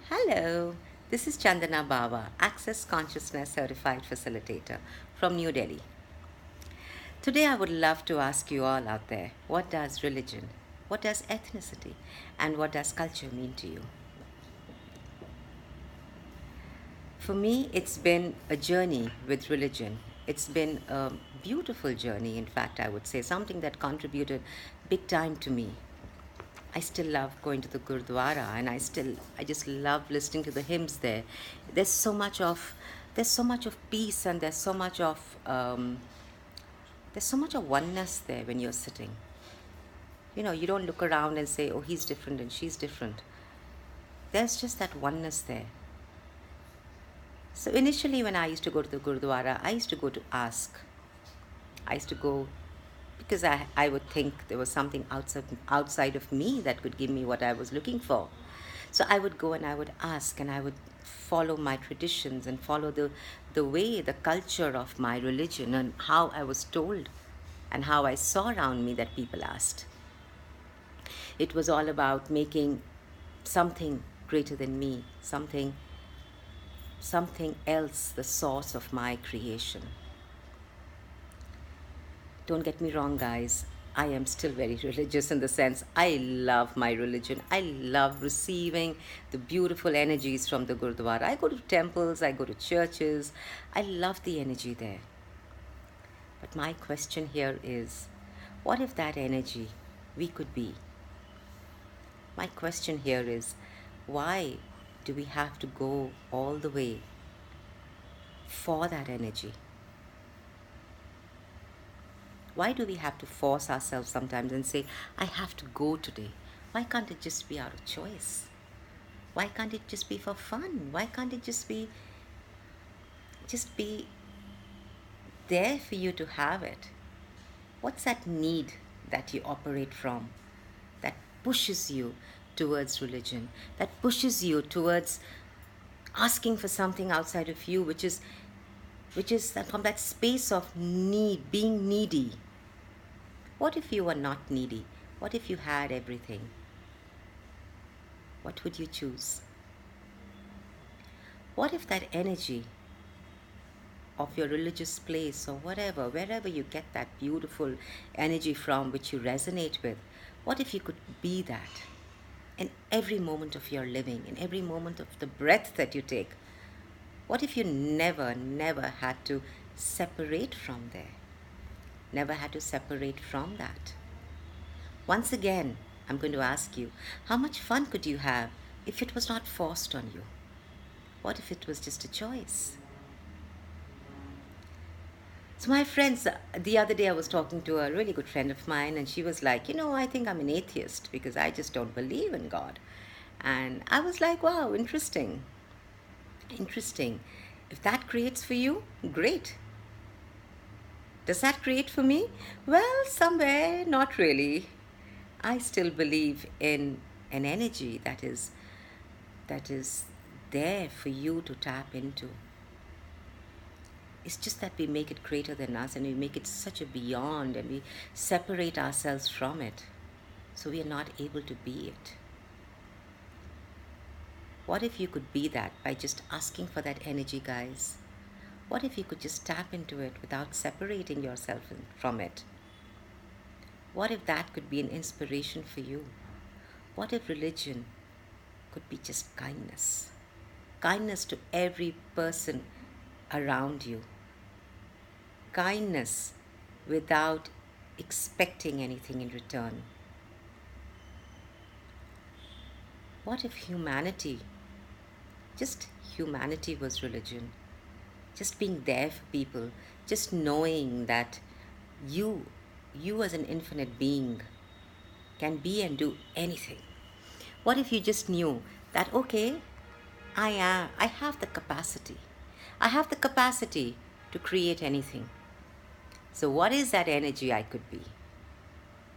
Hello, this is Chandanabawa, Access Consciousness Certified Facilitator from New Delhi. Today, I would love to ask you all out there, what does religion, what does ethnicity, and what does culture mean to you? For me, it's been a journey with religion. It's been a beautiful journey, in fact, I would say, something that contributed big time to me. I still love going to the Gurdwara, and I just love listening to the hymns there. There's so much of, there's so much of peace, and there's so much of oneness there when you're sitting. You know, you don't look around and say, oh, he's different and she's different. There's just that oneness there. So initially, when I used to go to the Gurdwara, I used to go to ask. I used to go because I would think there was something outside of me that could give me what I was looking for. So I would go and I would ask and I would follow my traditions and follow the way, the culture of my religion and how I was told and how I saw around me that people asked. It was all about making something greater than me, something else the source of my creation. Don't get me wrong, guys. I am still very religious in the sense I love my religion. I love receiving the beautiful energies from the Gurdwara. I go to temples, I go to churches. I love the energy there. But my question here is, what if that energy we could be? My question here is, why do we have to go all the way for that energy? Why do we have to force ourselves sometimes and say, I have to go today? Why can't it just be out of choice? Why can't it just be for fun? Why can't it just be there for you to have it? What's that need that you operate from that pushes you towards religion, that pushes you towards asking for something outside of you, which is from that space of need, being needy? What if you were not needy? What if you had everything? What would you choose? What if that energy of your religious place or whatever, wherever you get that beautiful energy from which you resonate with, what if you could be that in every moment of your living, in every moment of the breath that you take? What if you never had to separate from there? Never had to separate from that? Once again, I'm going to ask you, how much fun could you have if it was not forced on you? What if it was just a choice? So, my friends, the other day I was talking to a really good friend of mine, and she was like, I think I'm an atheist because I just don't believe in God. And I was like, wow, interesting. Interesting. If that creates for you, great. Does that create for me? Well, somewhere, not really. I still believe in an energy that is there for you to tap into. It's just that we make it greater than us and we make it such a beyond and we separate ourselves from it. So we are not able to be it. What if you could be that by just asking for that energy, guys? What if you could just tap into it without separating yourself from it? What if that could be an inspiration for you? What if religion could be just kindness? Kindness to every person around you. Kindness without expecting anything in return. What if just humanity was religion? Just being there for people, just knowing that you, you as an infinite being, can be and do anything. What if you just knew that, okay, I have the capacity. I have the capacity to create anything. So what is that energy I could be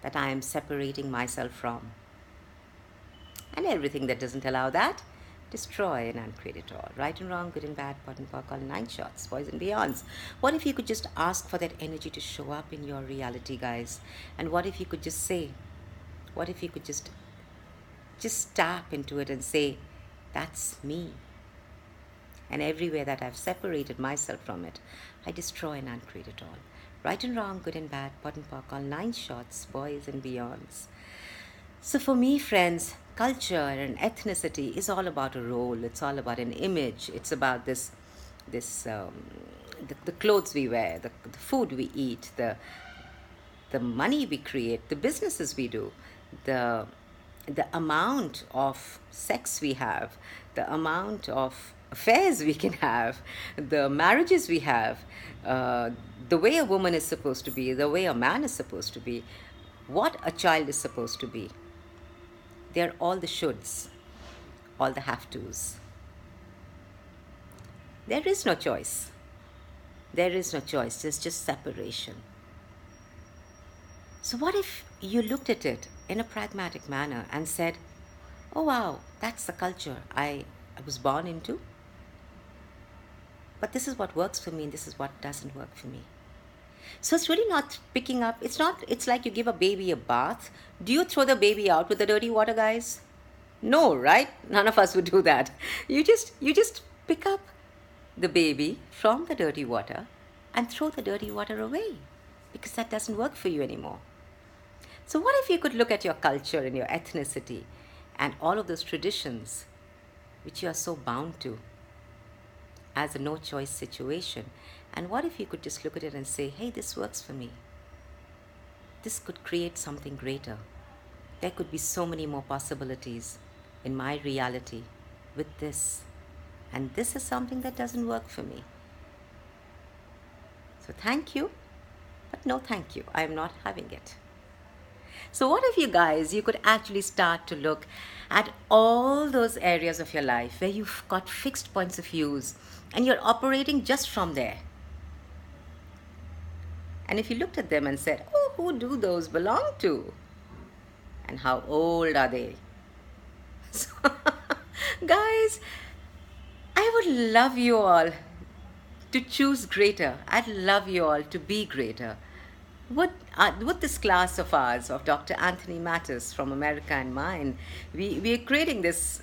that I am separating myself from? And everything that doesn't allow that, destroy and uncreate it all. Right and wrong, good and bad, pot and pock, all nine shots, boys and beyonds. What if you could just ask for that energy to show up in your reality, guys? And what if you could just say, what if you could just tap into it and say, That's me. And everywhere that I've separated myself from it, I destroy and uncreate it all. Right and wrong, good and bad, pot and pock, all nine shorts, boys and beyonds. So for me, friends, culture and ethnicity is all about a role. It's all about an image. It's about the clothes we wear, the food we eat, the money we create, the businesses we do, the the amount of sex we have, the amount of affairs we can have, the marriages we have, the way a woman is supposed to be, the way a man is supposed to be, what a child is supposed to be. They're all the shoulds, all the have tos. There is no choice. There is no choice. There's just separation. So, what if you looked at it in a pragmatic manner and said, oh wow, that's the culture I was born into, but this is what works for me and this is what doesn't work for me. So it's really not picking up, it's like you give a baby a bath. Do you throw the baby out with the dirty water, guys? No, right? None of us would do that. You just pick up the baby from the dirty water and throw the dirty water away because that doesn't work for you anymore. So, what if you could look at your culture and your ethnicity and all of those traditions which you are so bound to as a no choice situation? And what if you could just look at it and say, hey, this works for me? This could create something greater. There could be so many more possibilities in my reality with this. And this is something that doesn't work for me. So, thank you, but no thank you. I am not having it. So what if you could actually start to look at all those areas of your life where you've got fixed points of views and you're operating just from there. And if you looked at them and said, oh, who do those belong to? And how old are they? So, guys, I would love you all to choose greater. I'd love you all to be greater. With this class of ours, of Dr. Anthony Mattis from America and mine, we are creating this.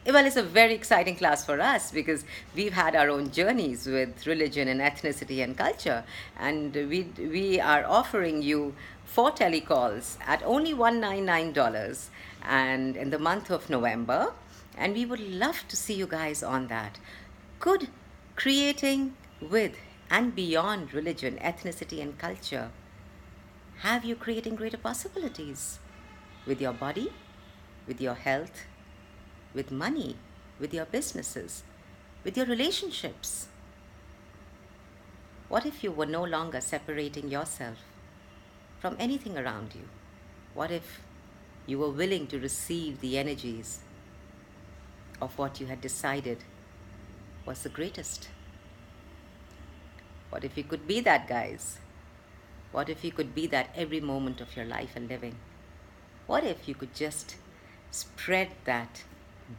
Well, it's a very exciting class for us because we've had our own journeys with religion and ethnicity and culture. And we are offering you 4 telecalls at only $199 and in the month of November. And we would love to see you guys on that. Could creating with and beyond religion, ethnicity, and culture have you creating greater possibilities with your body, with your health, with money, with your businesses, with your relationships? What if you were no longer separating yourself from anything around you? What if you were willing to receive the energies of what you had decided was the greatest? What if you could be that, guys? What if you could be that every moment of your life and living? What if you could just spread that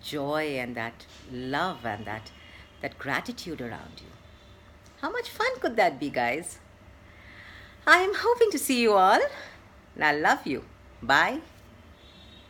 joy and that love and that gratitude around you? How much fun could that be, guys? I am hoping to see you all, and I love you. Bye.